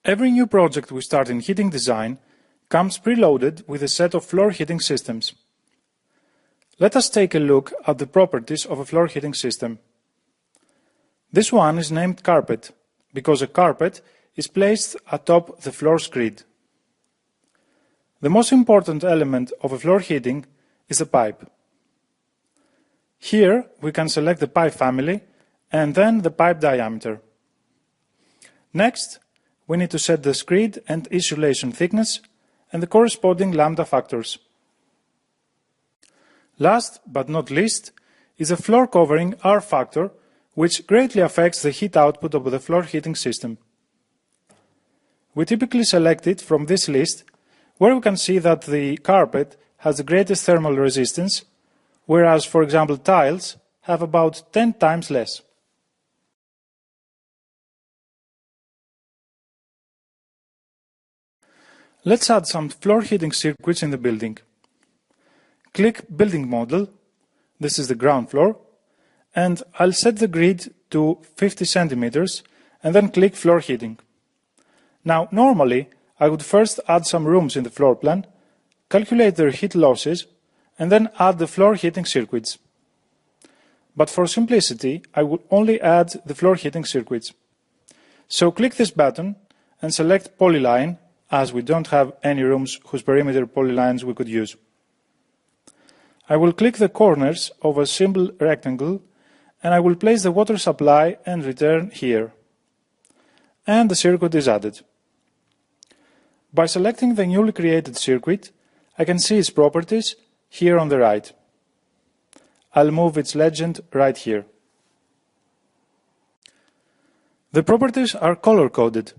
Every new project we start in heating design comes preloaded with a set of floor heating systems. Let us take a look at the properties of a floor heating system. This one is named carpet because a carpet is placed atop the floor screed. The most important element of a floor heating is the pipe. Here we can select the pipe family and then the pipe diameter. Next, we need to set the screed and insulation thickness and the corresponding lambda factors. Last but not least is the floor covering R factor, which greatly affects the heat output of the floor heating system. We typically select it from this list, where we can see that the carpet has the greatest thermal resistance, whereas, for example, tiles have about 10 times less. Let's add some floor heating circuits in the building. Click Building Model, this is the ground floor, and I'll set the grid to 50 centimeters and then click Floor Heating. Now, normally, I would first add some rooms in the floor plan, calculate their heat losses, and then add the floor heating circuits. But for simplicity, I will only add the floor heating circuits. So click this button and select Polyline, as we don't have any rooms whose perimeter polylines we could use. I will click the corners of a simple rectangle and I will place the water supply and return here. And the circuit is added. By selecting the newly created circuit, I can see its properties here on the right. I'll move its legend right here. The properties are color-coded.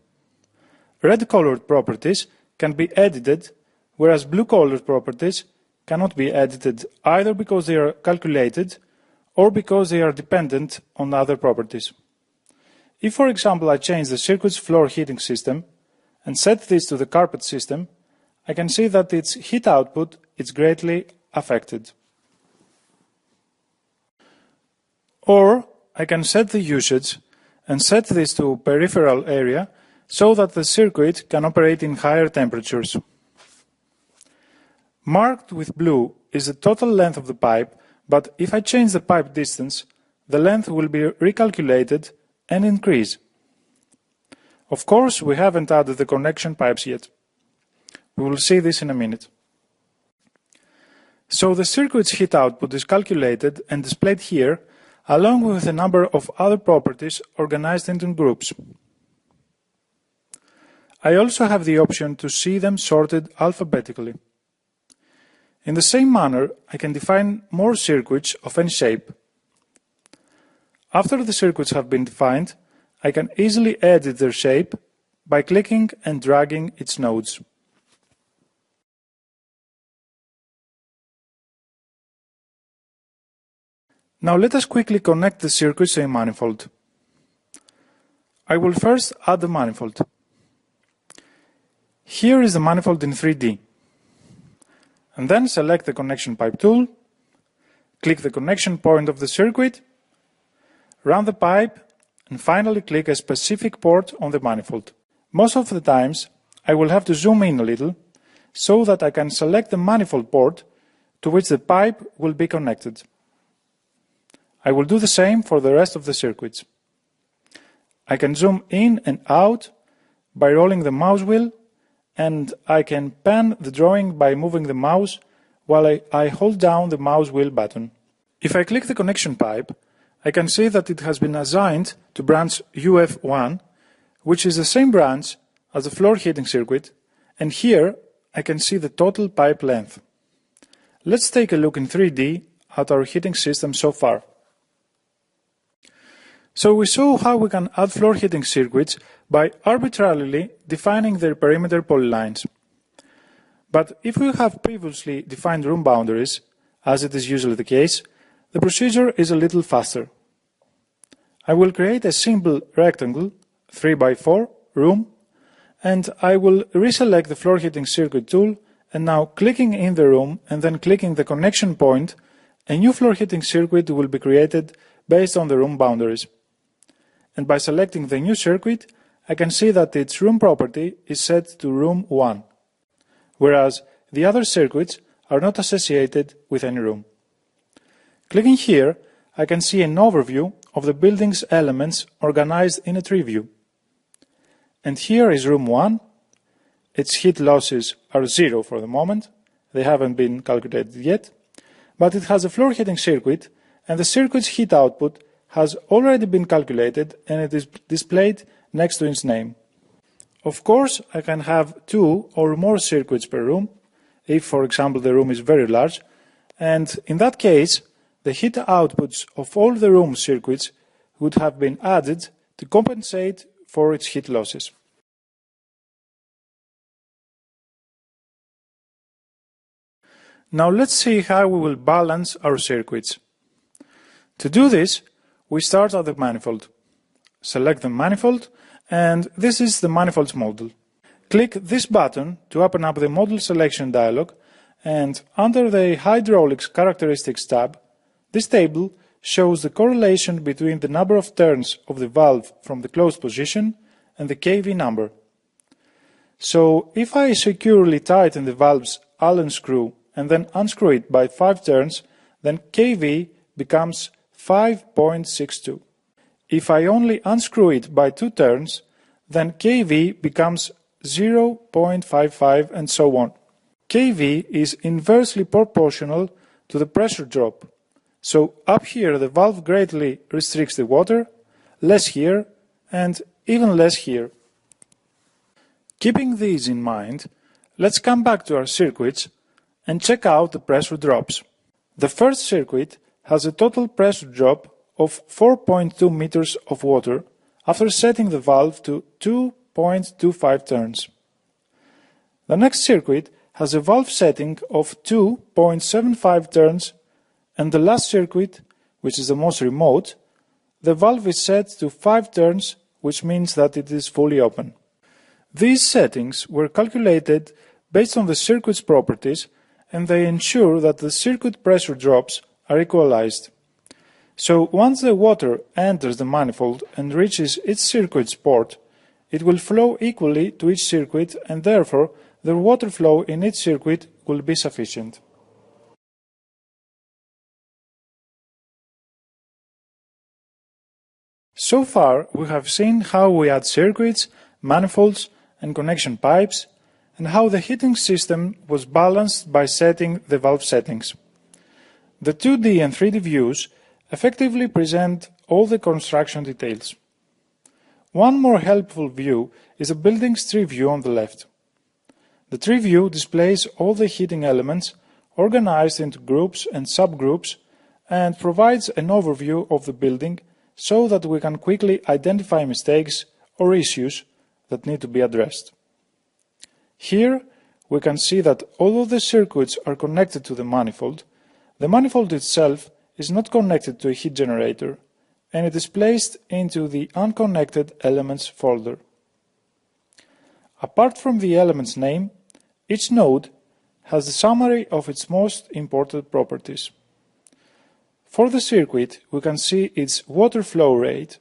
Red-colored properties can be edited, whereas blue-colored properties cannot be edited either because they are calculated or because they are dependent on other properties. If, for example, I change the circuit's floor heating system and set this to the carpet system, I can see that its heat output is greatly affected. Or I can set the usage and set this to peripheral area so that the circuit can operate in higher temperatures. Marked with blue is the total length of the pipe, but if I change the pipe distance, the length will be recalculated and increase. Of course, we haven't added the connection pipes yet. We will see this in a minute. So the circuit's heat output is calculated and displayed here, along with a number of other properties organized into groups. I also have the option to see them sorted alphabetically. In the same manner, I can define more circuits of any shape. After the circuits have been defined, I can easily edit their shape by clicking and dragging its nodes. Now let us quickly connect the circuits to a manifold. I will first add the manifold. Here is the manifold in 3D. And then select the connection pipe tool, click the connection point of the circuit, run the pipe, and finally click a specific port on the manifold. Most of the times, I will have to zoom in a little so that I can select the manifold port to which the pipe will be connected. I will do the same for the rest of the circuits. I can zoom in and out by rolling the mouse wheel, and I can pan the drawing by moving the mouse while I hold down the mouse wheel button. If I click the connection pipe, I can see that it has been assigned to branch UF1, which is the same branch as the floor heating circuit, and here I can see the total pipe length. Let's take a look in 3D at our heating system so far. So we saw how we can add floor heating circuits by arbitrarily defining their perimeter polylines. But if we have previously defined room boundaries, as it is usually the case, the procedure is a little faster. I will create a simple rectangle, 3x4 room, and I will reselect the floor heating circuit tool, and now clicking in the room and then clicking the connection point, a new floor heating circuit will be created based on the room boundaries. And by selecting the new circuit, I can see that its room property is set to room 1, whereas the other circuits are not associated with any room. Clicking here, I can see an overview of the building's elements organized in a tree view. And here is room 1. Its heat losses are 0 for the moment. They haven't been calculated yet. But it has a floor heating circuit, and the circuit's heat output has already been calculated and it is displayed next to its name. Of course, I can have 2 or more circuits per room, if, for example, the room is very large, and in that case, the heat outputs of all the room circuits would have been added to compensate for its heat losses. Now let's see how we will balance our circuits. To do this, we start at the manifold. Select the manifold, and this is the manifolds model. Click this button to open up the model selection dialog, and under the Hydraulics Characteristics tab, this table shows the correlation between the number of turns of the valve from the closed position and the kV number. So if I securely tighten the valve's Allen screw and then unscrew it by 5 turns, then kV becomes 5.62. If I only unscrew it by 2 turns, then kV becomes 0.55 and so on. kV is inversely proportional to the pressure drop. So up here the valve greatly restricts the water, less here, and even less here. Keeping these in mind, let's come back to our circuits and check out the pressure drops. The first circuit has a total pressure drop of 4.2 meters of water after setting the valve to 2.25 turns. The next circuit has a valve setting of 2.75 turns, and the last circuit, which is the most remote, the valve is set to 5 turns, which means that it is fully open. These settings were calculated based on the circuit's properties, and they ensure that the circuit pressure drops are equalized. So once the water enters the manifold and reaches its circuit's port, it will flow equally to each circuit, and therefore the water flow in each circuit will be sufficient. So far, we have seen how we add circuits, manifolds, and connection pipes, and how the heating system was balanced by setting the valve settings. The 2D and 3D views effectively present all the construction details. One more helpful view is the building's tree view on the left. The tree view displays all the heating elements organized into groups and subgroups and provides an overview of the building so that we can quickly identify mistakes or issues that need to be addressed. Here we can see that although the circuits are connected to the manifold itself is not connected to a heat generator, and it is placed into the Unconnected Elements folder. Apart from the element's name, each node has the summary of its most important properties. For the circuit, we can see its water flow rate,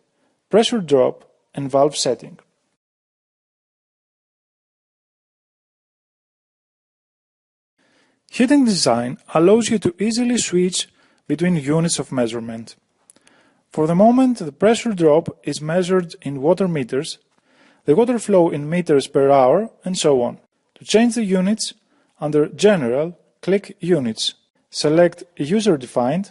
pressure drop, and valve setting. HeatingDesign allows you to easily switch between units of measurement. For the moment, the pressure drop is measured in water meters, the water flow in meters per hour, and so on. To change the units, under General, click Units, select User Defined,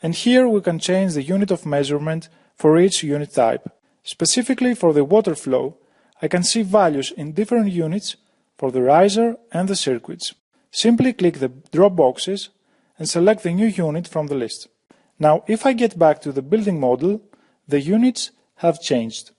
and here we can change the unit of measurement for each unit type. Specifically for the water flow, I can see values in different units for the riser and the circuits. Simply click the drop boxes and select the new unit from the list. Now, if I get back to the building model, the units have changed.